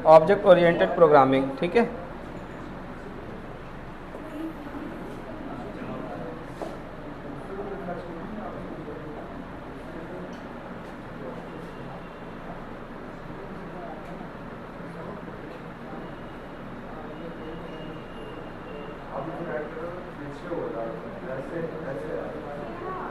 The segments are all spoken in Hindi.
ऑब्जेक्ट ओरिएंटेड प्रोग्रामिंग, ठीक है।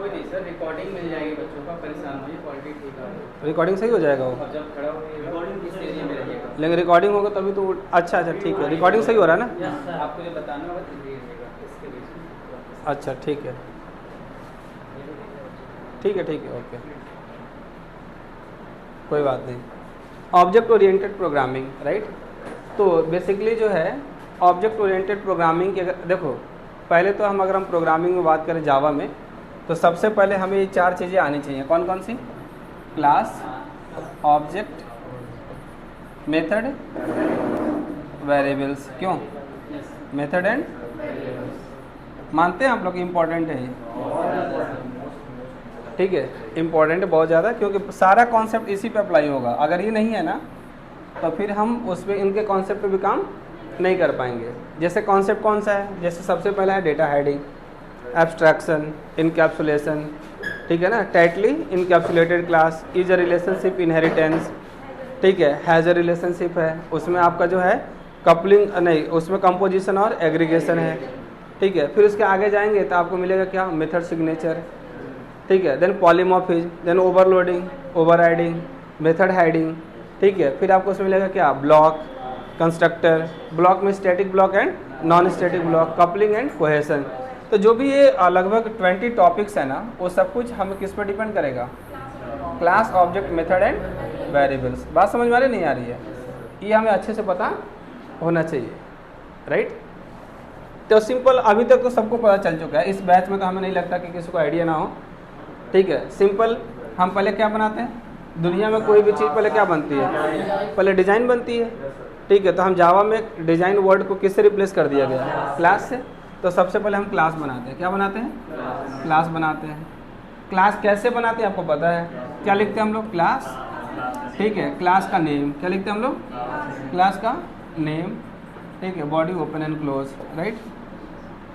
कोई नहीं सर, रिकॉर्डिंग मिल जाएगी बच्चों का, परेशान नहीं, क्वालिटी ठीक है। रिकॉर्डिंग सही हो जाएगा वो, और जब खड़ा होगी रिकॉर्डिंग किस एरिया में रहिएगा। लेकिन रिकॉर्डिंग होगा तभी तो। अच्छा अच्छा ठीक है, रिकॉर्डिंग सही हो रहा है ना। आपको जो बताना होगा तो दीजिएगा इसके बीच में। अच्छा ठीक है ठीक है ठीक है, ओके, कोई बात नहीं। Object oriented programming, right. तो बेसिकली जो है ऑब्जेक्ट ओरिएंटेड प्रोग्रामिंग के, देखो पहले तो अगर हम प्रोग्रामिंग में बात करें जावा में, तो सबसे पहले हमें ये 4 चीज़ें आनी चाहिए। कौन कौन सी? Class, object, method, variables. क्यों? मेथड एंड, मानते हैं आप लोग इम्पॉर्टेंट है ये, ठीक है, इम्पॉर्टेंट है बहुत ज़्यादा, क्योंकि सारा कॉन्सेप्ट इसी पे अप्लाई होगा। अगर ये नहीं है ना तो फिर हम उस पर, इनके कॉन्सेप्ट पे भी काम नहीं कर पाएंगे। जैसे कॉन्सेप्ट कौन सा है? जैसे सबसे पहला है डेटा हेडिंग, एब्स्ट्रैक्शन, इनकैप्सुलेशन, ठीक है ना, tightly encapsulated class, is a relationship, inheritance, ठीक है, हैज़ अ रिलेशनशिप है, उसमें आपका जो है कपलिंग नहीं, उसमें कंपोजिशन और एग्रीगेशन है, ठीक है। फिर उसके आगे जाएंगे तो आपको मिलेगा क्या? मेथड सिग्नेचर, ठीक है, then polymorphism, then overloading, overriding, method hiding, ठीक है। फिर आपको उसमें मिलेगा क्या? ब्लॉक, कंस्ट्रक्टर, ब्लॉक में static block and non static block, coupling and cohesion. तो जो भी ये लगभग 20 टॉपिक्स है ना, वो सब कुछ हमें किस पर डिपेंड करेगा? Class, object, method and variables. बात समझ में आ रही नहीं आ रही है? ये हमें अच्छे से पता होना चाहिए, राइट। तो सिंपल, अभी तक तो सबको पता चल चुका है। इस बैच में तो हमें नहीं लगता कि किसी को आइडिया ना हो, ठीक है। सिंपल, हम पहले क्या बनाते हैं? दुनिया में कोई भी चीज़ पहले क्या बनती है? पहले डिज़ाइन बनती है, ठीक है। तो हम जावा में डिज़ाइन वर्ड को किससे रिप्लेस कर दिया गया? क्लास से। तो सबसे पहले हम क्लास बनाते हैं। क्या बनाते हैं? क्लास बनाते हैं। क्लास कैसे बनाते हैं आपको पता है? क्या लिखते हैं हम लोग? क्लास, ठीक है, क्लास का नेम क्या लिखते हैं हम लोग? क्लास का नेम, ठीक है, body open and close, right,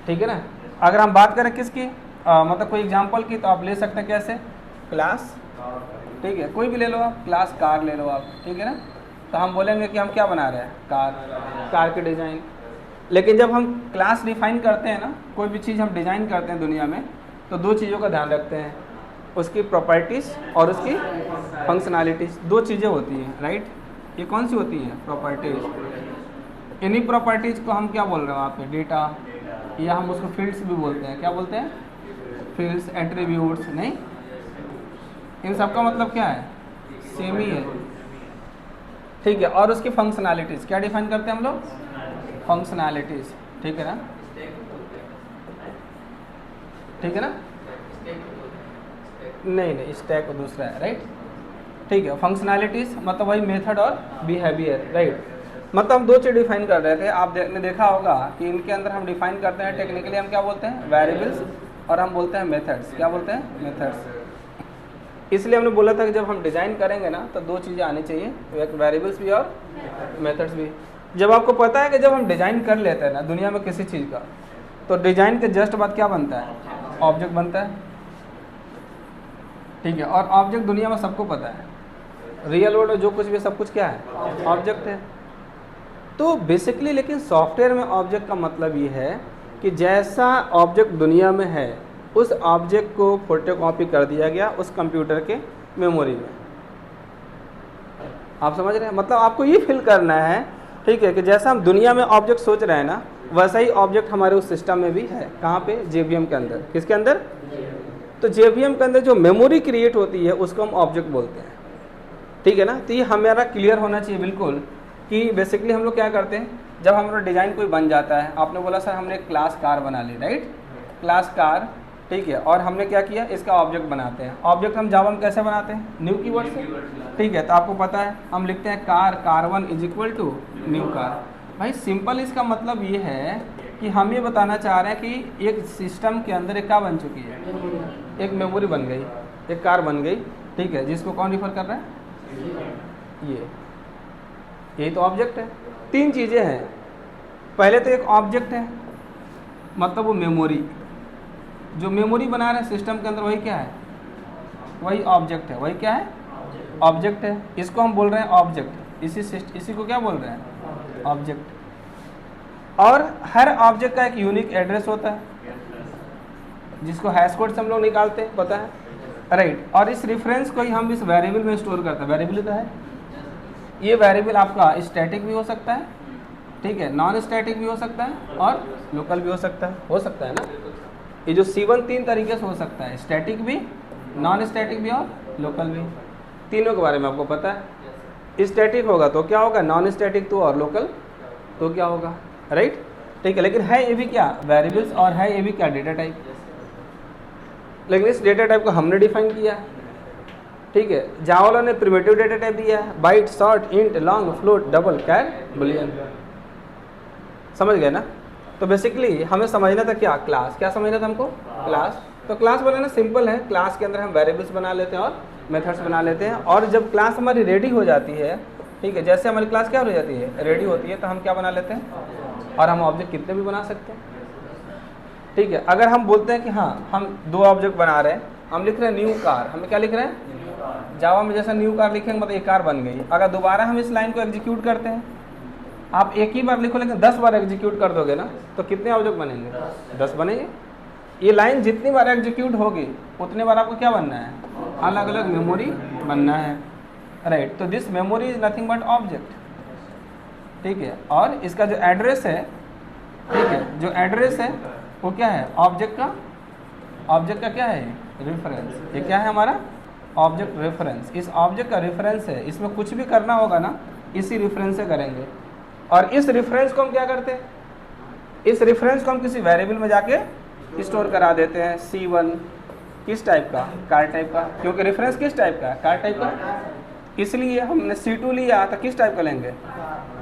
ठीक है ना। अगर हम बात करें किसकी, मतलब कोई एग्जांपल की, तो आप ले सकते हैं कैसे? क्लास, ठीक है, कोई भी ले लो आप, क्लास कार ले लो आप, ठीक है ना। तो हम बोलेंगे कि हम क्या बना रहे हैं? कार की डिज़ाइन। लेकिन जब हम क्लास डिफाइन करते हैं ना, कोई भी चीज़ हम डिज़ाइन करते हैं दुनिया में, तो 2 चीज़ों का ध्यान रखते हैं, उसकी प्रॉपर्टीज़ और उसकी फंक्शनैलिटीज़। 2 चीज़ें होती हैं, राइट। ये कौन सी होती हैं? प्रॉपर्टीज़। इन्हीं प्रॉपर्टीज़ को हम क्या बोल रहे हैं वहाँ पे? डेटा, या हम उसको फील्ड्स भी बोलते हैं। क्या बोलते हैं? Fields, attributes. नहीं, इन सब का मतलब क्या है? सेम ही है, ठीक है। और उसकी फंक्शनैलिटीज़ क्या डिफाइन करते हैं हम लोग? फंक्शनैलिटीज़, ठीक है ना, ठीक है ना। नहीं, स्टैक दूसरा है, राइट, ठीक है। फंक्शनैलिटीज़ मतलब वही मेथड और बिहेवियर, राइट। मतलब हम 2 चीज़ डिफाइन कर रहे थे। आपने देखा होगा कि इनके अंदर हम डिफाइन करते हैं, टेक्निकली हम क्या बोलते हैं? वेरिएबल्स, और हम बोलते हैं मेथड्स। क्या बोलते हैं? मेथड्स। इसलिए हमने बोला था कि जब हम डिज़ाइन करेंगे ना, तो 2 चीज़ें आनी चाहिए, एक वेरिएबल्स भी और मेथड्स भी। जब आपको पता है कि जब हम डिज़ाइन कर लेते हैं ना दुनिया में किसी चीज़ का, तो डिज़ाइन के जस्ट बाद क्या बनता है? ऑब्जेक्ट बनता है, ठीक है। और ऑब्जेक्ट दुनिया में सबको पता है, रियल वर्ल्ड में जो कुछ भी सब कुछ क्या है? ऑब्जेक्ट है। तो बेसिकली, लेकिन सॉफ्टवेयर में ऑब्जेक्ट का मतलब ये है कि जैसा ऑब्जेक्ट दुनिया में है, उस ऑब्जेक्ट को फोटोकॉपी कर दिया गया उस कंप्यूटर के मेमोरी में। आप समझ रहे हैं? मतलब आपको ये फील करना है, ठीक है, कि जैसा हम दुनिया में ऑब्जेक्ट सोच रहे हैं ना, वैसा ही ऑब्जेक्ट हमारे उस सिस्टम में भी है। कहाँ पे? जेवीएम के अंदर। किसके अंदर? तो जेवीएम के अंदर जो मेमोरी क्रिएट होती है उसको हम ऑब्जेक्ट बोलते हैं, ठीक है ना। तो ये हमारा क्लियर होना चाहिए बिल्कुल कि बेसिकली हम लोग क्या करते हैं, जब हमारा डिज़ाइन कोई बन जाता है, आपने बोला सर हमने एक क्लास कार बना ली, राइट, क्लास कार, ठीक है, और हमने क्या किया? इसका ऑब्जेक्ट बनाते हैं। ऑब्जेक्ट हम जावा में कैसे बनाते हैं? न्यू कीवर्ड से, ठीक है। तो आपको पता है हम लिखते हैं car one is equal to new car. भाई सिंपल, इसका मतलब ये है कि हम ये बताना चाह रहे हैं कि एक सिस्टम के अंदर एक क्या बन चुकी है? एक मेमोरी बन गई, एक कार बन गई, ठीक है, जिसको कौन रिफर कर रहा है? ये, यही तो ऑब्जेक्ट है। तीन चीज़ें हैं। पहले तो एक ऑब्जेक्ट है, मतलब वो मेमोरी, जो मेमोरी बना रहे हैं सिस्टम के अंदर, वही क्या है, वही ऑब्जेक्ट है। वही क्या है, ऑब्जेक्ट है। इसको हम बोल रहे हैं ऑब्जेक्ट। इसी को क्या बोल रहे हैं, ऑब्जेक्ट। और हर ऑब्जेक्ट का एक यूनिक एड्रेस होता है, जिसको हैश कोड से हम लोग निकालते हैं, पता है, राइट। और इस रेफरेंस को ही हम इस वेरिएबल में स्टोर करते हैं। वेरिएबल तो है, ये वेरिएबल आपका स्टैटिक भी हो सकता है, ठीक है, नॉन स्टैटिक भी हो सकता है और लोकल भी हो सकता है ना। ये जो C1 तीन तरीके से हो सकता है, स्टैटिक भी, नॉन स्टैटिक भी और लोकल भी। तीनों के बारे में आपको पता है। स्टैटिक होगा तो क्या होगा, नॉन स्टैटिक तो, और लोकल तो क्या होगा, राइट, ठीक है। लेकिन है ये भी क्या, वेरिएबल्स, और है ये भी क्या, डेटा टाइप। लेकिन इस डेटा टाइप को हमने डिफाइन किया है, ठीक है। जावा ने प्रिमिटिव डेटा टाइप दिया है, byte, short, int, long, float, double, char, boolean. समझ गए ना। तो बेसिकली हमें समझना था क्या, क्लास। क्या समझना था हमको, क्लास। तो क्लास बनाना सिंपल है। क्लास के अंदर हम वेरिएबल्स बना लेते हैं और मेथड्स बना लेते हैं। और जब क्लास हमारी रेडी हो जाती है, ठीक है, जैसे हमारी क्लास क्या हो जाती है, रेडी होती है, तो हम क्या बना लेते हैं, और हम ऑब्जेक्ट कितने भी बना सकते हैं, ठीक है। अगर हम बोलते हैं कि हाँ हम दो ऑब्जेक्ट बना रहे हैं, हम लिख रहे हैं न्यू कार, हमें क्या लिख रहे हैं, जावा में जैसा न्यू कार लिखेंगे मतलब ये कार बन गई। अगर दोबारा हम इस लाइन को एग्जीक्यूट करते हैं, आप एक ही बार लिखो लेकिन 10 बार एग्जीक्यूट कर दोगे ना, तो कितने ऑब्जेक्ट बनेंगे, 10 बनेंगे। ये लाइन जितनी बार एग्जीक्यूट होगी उतने बार आपको क्या बनना है, अलग अलग मेमोरी बनना है, राइट। तो this memory is nothing but object, ठीक है। और इसका जो एड्रेस है, ठीक है, जो एड्रेस है वो क्या है, ऑब्जेक्ट का क्या है, रेफरेंस। ये क्या है हमारा, ऑब्जेक्ट रेफरेंस। इस ऑब्जेक्ट का रेफरेंस है, इसमें कुछ भी करना होगा ना इसी रेफरेंस से करेंगे। और इस रेफरेंस को हम क्या करते हैं, इस रेफरेंस को हम किसी वेरिएबल में जाके स्टोर करा देते हैं। C1 किस टाइप का, कार टाइप का, क्योंकि रेफरेंस किस टाइप का, कार टाइप का, इसलिए हमने C2 लिया तो किस टाइप का लेंगे।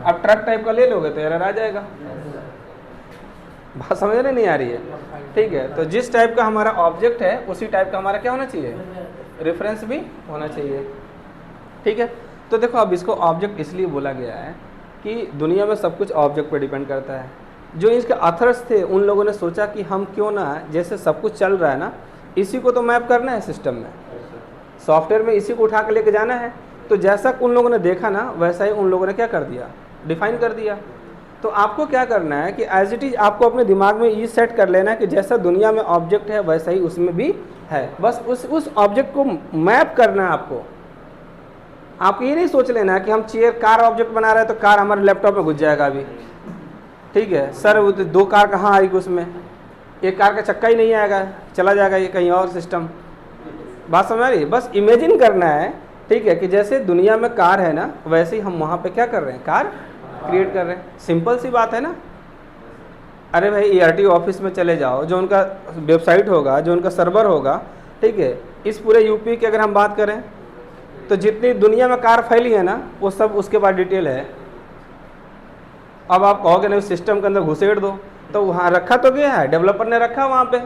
अब ट्रक टाइप का ले लोगे तो एरर आ जाएगा। बात समझ नहीं आ रही है, ठीक है। तो जिस टाइप का हमारा ऑब्जेक्ट है उसी टाइप का हमारा क्या होना चाहिए, रेफरेंस भी होना चाहिए, ठीक है। तो देखो अब इसको ऑब्जेक्ट इसलिए बोला गया है कि दुनिया में सब कुछ ऑब्जेक्ट पर डिपेंड करता है। जो इसके ऑथर्स थे उन लोगों ने सोचा कि हम क्यों ना, जैसे सब कुछ चल रहा है ना, इसी को तो मैप करना है सिस्टम में, सॉफ्टवेयर में इसी को उठा के लेके जाना है। तो जैसा उन लोगों ने देखा ना, वैसा ही उन लोगों ने क्या कर दिया, डिफाइन कर दिया। तो आपको क्या करना है कि एज इट इज़ आपको अपने दिमाग में ये सेट कर लेना है कि जैसा दुनिया में ऑब्जेक्ट है वैसा ही उसमें भी है। बस उस ऑब्जेक्ट को मैप करना है आपको। आपको ये नहीं सोच लेना है कि हम चेयर कार ऑब्जेक्ट बना रहे हैं तो कार हमारे लैपटॉप में घुस जाएगा अभी, ठीक है। सर वो दो कार कहाँ आएगी उसमें, एक कार का चक्का ही नहीं आएगा, चला जाएगा ये कहीं और सिस्टम। बात समझ आ रही है। बस इमेजिन करना है, ठीक है, कि जैसे दुनिया में कार है ना, वैसे ही हम वहाँ पे क्या कर रहे हैं, कार क्रिएट कर रहे हैं। सिंपल सी बात है ना। अरे भाई ERT ऑफिस में चले जाओ, जो उनका वेबसाइट होगा, जो उनका सर्वर होगा, ठीक है, इस पूरे यूपी की अगर हम बात करें तो जितनी दुनिया में कार फैली है ना, वो सब उसके बाद डिटेल है। अब आप कहोगे ना सिस्टम के अंदर घुसेड़ दो, तो वहाँ रखा तो गया है, डेवलपर ने रखा वहाँ पे,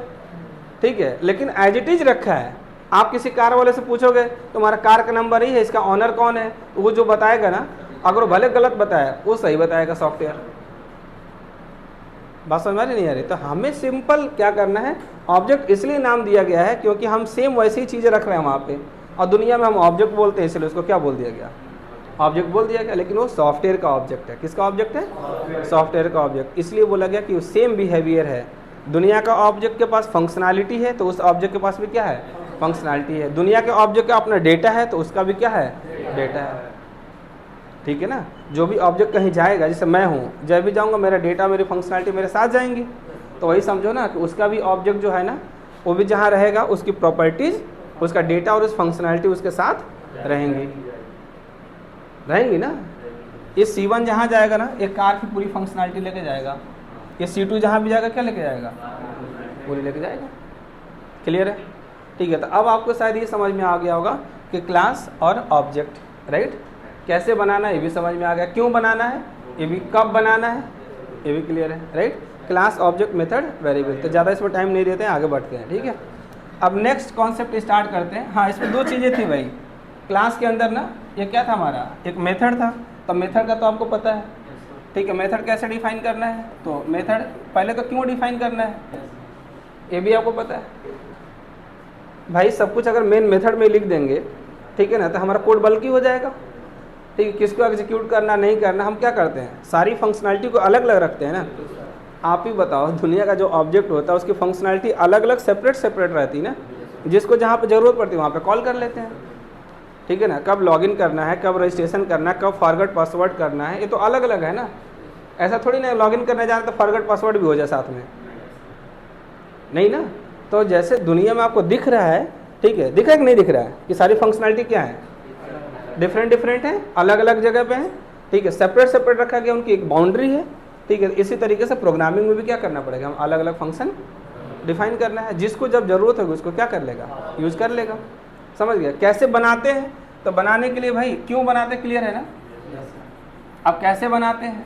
ठीक है, लेकिन एज इट इज रखा है। आप किसी कार वाले से पूछोगे तुम्हारा कार का नंबर ही है, इसका ऑनर कौन है, तो वो जो बताएगा ना, अगर वो भले गलत बताया वो सही बताएगा सॉफ्टवेयर। बात समझ में नहीं आ रही। तो हमें सिंपल क्या करना है, ऑब्जेक्ट इसलिए नाम दिया गया है क्योंकि हम सेम वैसी ही चीज़ें रख रहे हैं वहाँ पे, और दुनिया में हम ऑब्जेक्ट बोलते हैं, इसलिए उसको क्या बोल दिया गया, ऑब्जेक्ट बोल दिया गया। लेकिन वो सॉफ्टवेयर का ऑब्जेक्ट है। किसका ऑब्जेक्ट है, सॉफ्टवेयर का ऑब्जेक्ट। इसलिए बोला गया कि सेम बिहेवियर है। दुनिया का ऑब्जेक्ट के पास फंक्शनैलिटी है तो उस ऑब्जेक्ट के पास भी क्या है, फंक्शनैलिटी है। दुनिया के ऑब्जेक्ट का अपना डेटा है तो उसका भी क्या है, डेटा है, ठीक है ना। जो भी ऑब्जेक्ट कहीं जाएगा, जैसे मैं हूँ, जब भी जाऊँगा मेरा डेटा, मेरी फंक्शनैलिटी मेरे साथ जाएंगी, तो वही समझो ना कि उसका भी ऑब्जेक्ट जो है ना, वो भी जहाँ रहेगा उसकी प्रॉपर्टीज़, उसका डेटा और उस फंक्शनैलिटी उसके साथ रहेंगी ना। ये C1 जहाँ जाएगा ना, एक कार की पूरी फंक्शनैलिटी लेके जाएगा। ये C2 जहाँ भी जाएगा क्या लेके जाएगा, पूरी लेके जाएगा। क्लियर है, ठीक है। तो अब आपको शायद ये समझ में आ गया होगा कि क्लास और ऑब्जेक्ट, राइट, कैसे बनाना है ये भी समझ में आ गया, क्यों बनाना है ये भी, कब बनाना है ये भी क्लियर है, right. Class, object, method, variable. तो ज़्यादा इसमें टाइम नहीं देते हैं, आगे बढ़ते हैं, ठीक है। अब नेक्स्ट कॉन्सेप्ट स्टार्ट करते हैं। हाँ, इसमें दो चीज़ें थी भाई। क्लास के अंदर ना, ये क्या था हमारा, एक मेथड था, तो मेथड का तो आपको पता है, ठीक है। मेथड कैसे डिफाइन करना है, तो मेथड पहले तो क्यों डिफाइन करना है ये भी आपको पता है भाई। सब कुछ अगर मेन मेथड में लिख देंगे, ठीक है ना, तो हमारा कोड बल्कि हो जाएगा, ठीक है। किसको एग्जीक्यूट करना नहीं करना, हम क्या करते हैं, सारी फंक्शनैलिटी को अलग अलग रखते हैं ना। आप ही बताओ, दुनिया का जो ऑब्जेक्ट होता है उसकी फंक्शनैलिटी अलग अलग सेपरेट रहती है ना। जिसको जहाँ पे ज़रूरत पड़ती है वहाँ पे कॉल कर लेते हैं, ठीक है ना। कब लॉगिन करना है, कब रजिस्ट्रेशन करना है, कब फॉरगेट पासवर्ड करना है, ये तो अलग अलग है ना। ऐसा थोड़ी ना लॉगिन करने जाए तो फॉरगेट पासवर्ड भी हो जाए साथ में, नहीं ना। तो जैसे दुनिया में आपको दिख रहा है, ठीक है, दिख रहा है कि नहीं दिख रहा है कि सारी फंक्शनैलिटी क्या है, डिफरेंट है, अलग अलग जगह पे है, ठीक है। सेपरेट रखा गया, उनकी एक बाउंड्री है, ठीक है। इसी तरीके से प्रोग्रामिंग में भी क्या करना पड़ेगा, हम अलग अलग फंक्शन डिफाइन करना है। जिसको जब जरूरत होगी उसको क्या कर लेगा, यूज़ कर लेगा। समझ गया। कैसे बनाते हैं, तो बनाने के लिए भाई क्यों बनाते हैं, क्लियर है ना। अब कैसे बनाते हैं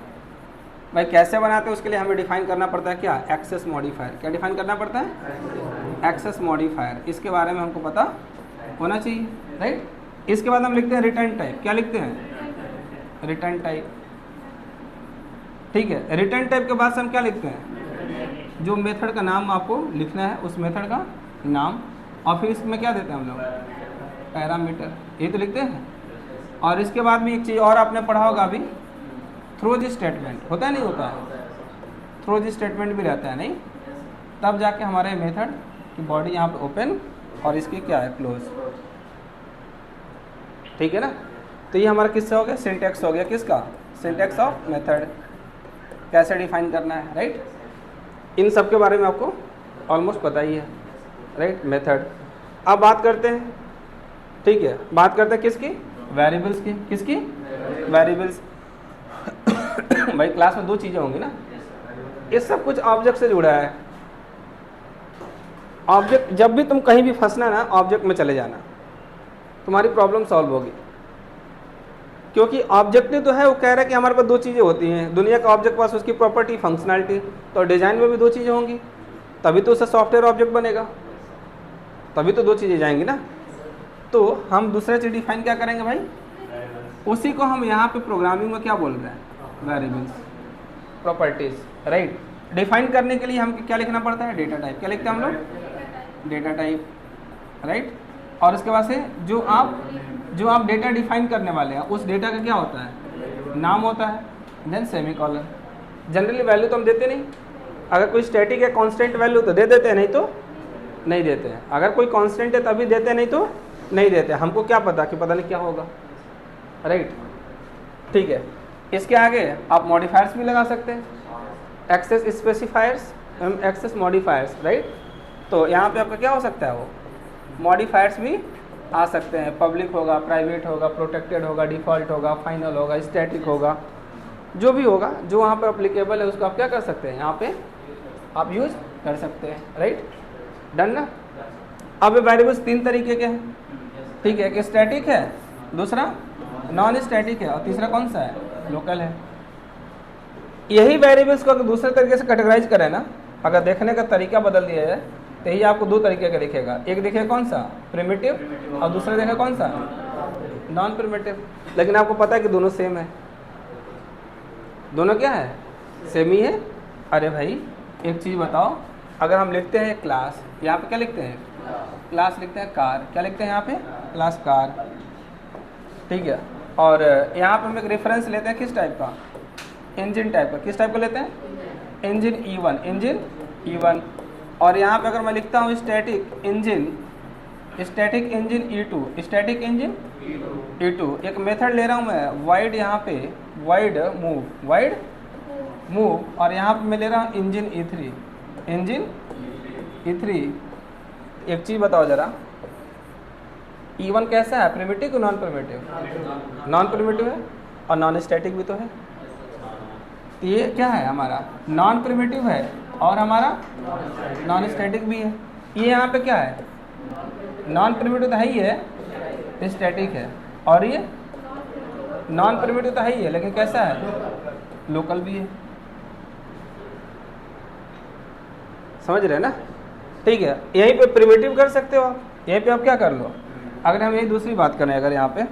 भाई, कैसे बनाते हैं उसके लिए हमें डिफाइन करना पड़ता है क्या, एक्सेस मॉडिफायर। क्या डिफाइन करना पड़ता है, एक्सेस मॉडिफायर। इसके बारे में हमको पता होना चाहिए, राइट। इसके बाद हम लिखते हैं रिटर्न टाइप। क्या लिखते हैं, रिटर्न टाइप, ठीक है। रिटर्न टाइप के बाद से हम क्या लिखते हैं, जो मेथड का नाम आपको लिखना है उस मेथड का नाम, और फिर इसमें क्या देते हैं हम लोग, पैरामीटर, ये तो लिखते हैं। और इसके बाद में एक चीज़ और आपने पढ़ा होगा अभी, थ्रो दिस स्टेटमेंट होता है नहीं होता है, थ्रो दिस स्टेटमेंट भी रहता है नहीं, तब जाके हमारे मेथड की बॉडी यहाँ पे ओपन और इसकी क्या है, क्लोज, ठीक है ना। तो ये हमारा किससे हो गया, सिंटैक्स हो गया, किसका, सिंटैक्स ऑफ मेथड, कैसे डिफाइन करना है, राइट। इन सब के बारे में आपको ऑलमोस्ट पता ही है, राइट, मेथड। अब बात करते हैं, ठीक है, बात करते हैं किसकी, वेरिएबल्स की। किसकी, वेरिएबल्स। भाई क्लास में दो चीज़ें होंगी ना, ये सब कुछ ऑब्जेक्ट से जुड़ा है। ऑब्जेक्ट, जब भी तुम कहीं भी फंसना ना, ऑब्जेक्ट में चले जाना, तुम्हारी प्रॉब्लम सॉल्व होगी। क्योंकि ऑब्जेक्टिव तो है, वो कह रहा है कि हमारे पास दो चीज़ें होती हैं दुनिया का ऑब्जेक्ट पास, उसकी प्रॉपर्टी, फंक्शनैलिटी। तो डिज़ाइन में भी दो चीज़ें होंगी, तभी तो उससे सॉफ्टवेयर ऑब्जेक्ट बनेगा, तभी तो दो चीज़ें जाएंगी ना। तो हम दूसरा चीज़ डिफाइन क्या करेंगे भाई, उसी को हम यहाँ पे प्रोग्रामिंग में क्या बोल रहे हैं, वेरिएबल्स, प्रॉपर्टीज, राइट। डिफाइन करने के लिए हम क्या लिखना पड़ता है, डेटा टाइप। क्या लिखते हैं हम लोग, डेटा टाइप, राइट। और उसके बाद से जो आप डेटा डिफाइन करने वाले हैं उस डेटा का क्या होता है, नाम होता है, देन सेमीकोलन। जनरली वैल्यू तो हम देते नहीं, अगर कोई स्टैटिक है कांस्टेंट वैल्यू तो दे देते हैं, नहीं तो नहीं देते हैं। अगर कोई कांस्टेंट है तभी देते हैं, नहीं तो नहीं देते। हमको क्या पता कि पता नहीं क्या होगा, राइट, ठीक है। इसके आगे आप मॉडिफायर्स भी लगा सकते हैं, access specifiers, access modifiers, right. तो यहाँ पे आपका क्या हो सकता है, वो मॉडिफायर्स भी आ सकते हैं। पब्लिक होगा, प्राइवेट होगा, प्रोटेक्टेड होगा, डिफ़ॉल्ट होगा, फाइनल होगा, स्टैटिक होगा, जो भी होगा, जो वहाँ पर अप्लीकेबल है उसको आप क्या कर सकते हैं, यहाँ पे आप यूज कर सकते हैं, राइट, डन ना। अब ये वेरिएबल्स तीन तरीके के हैं, ठीक है। एक स्टैटिक है, दूसरा नॉन स्टैटिक है, और तीसरा कौन सा है, लोकल है। यही वेरिएबल्स को अगर दूसरे तरीके से कैटेगराइज करें ना, अगर देखने का तरीका बदल दिया जाए तो यही आपको दो तरीके का दिखेगा। एक देखिए कौन सा, प्रिमिटिव, और दूसरा देखिए कौन सा, नॉन प्रिमिटिव। लेकिन आपको पता है कि दोनों सेम है, दोनों क्या है, सेम ही है। अरे भाई एक चीज़ बताओ, अगर हम लिखते हैं क्लास, यहाँ पे क्या लिखते हैं, क्लास लिखते हैं कार, क्या लिखते हैं यहाँ पे, क्लास कार, ठीक है। और यहाँ पे हम एक रेफरेंस लेते हैं किस टाइप का, इंजन टाइप का। किस टाइप का लेते हैं, इंजन E1, इंजन E1। और यहाँ पे अगर मैं लिखता हूँ static engine, static engine E2, static engine E2। एक मेथड ले रहा हूँ मैं वाइड, यहाँ पे वाइड मूव, और यहाँ पे मैं ले रहा हूँ इंजन E3, इंजन E3। एक चीज़ बताओ ज़रा, E1 कैसा है, primitive non primitive, non primitive है, और नॉन स्टैटिक भी तो है। ये क्या है, हमारा नॉन प्रिमिटिव है और हमारा नॉन स्टैटिक भी है। ये यहाँ पे क्या है, नॉन प्रिमिटिव तो है ही है, स्टैटिक है, और ये नॉन प्रिमिटिव तो है ही है, लेकिन कैसा है, लोकल भी है। समझ रहे हैं ना, ठीक है। यहीं पे प्रिमिटिव कर सकते हो आप, यहीं पे आप क्या कर लो। अगर हम यही दूसरी बात करें, अगर यहाँ पे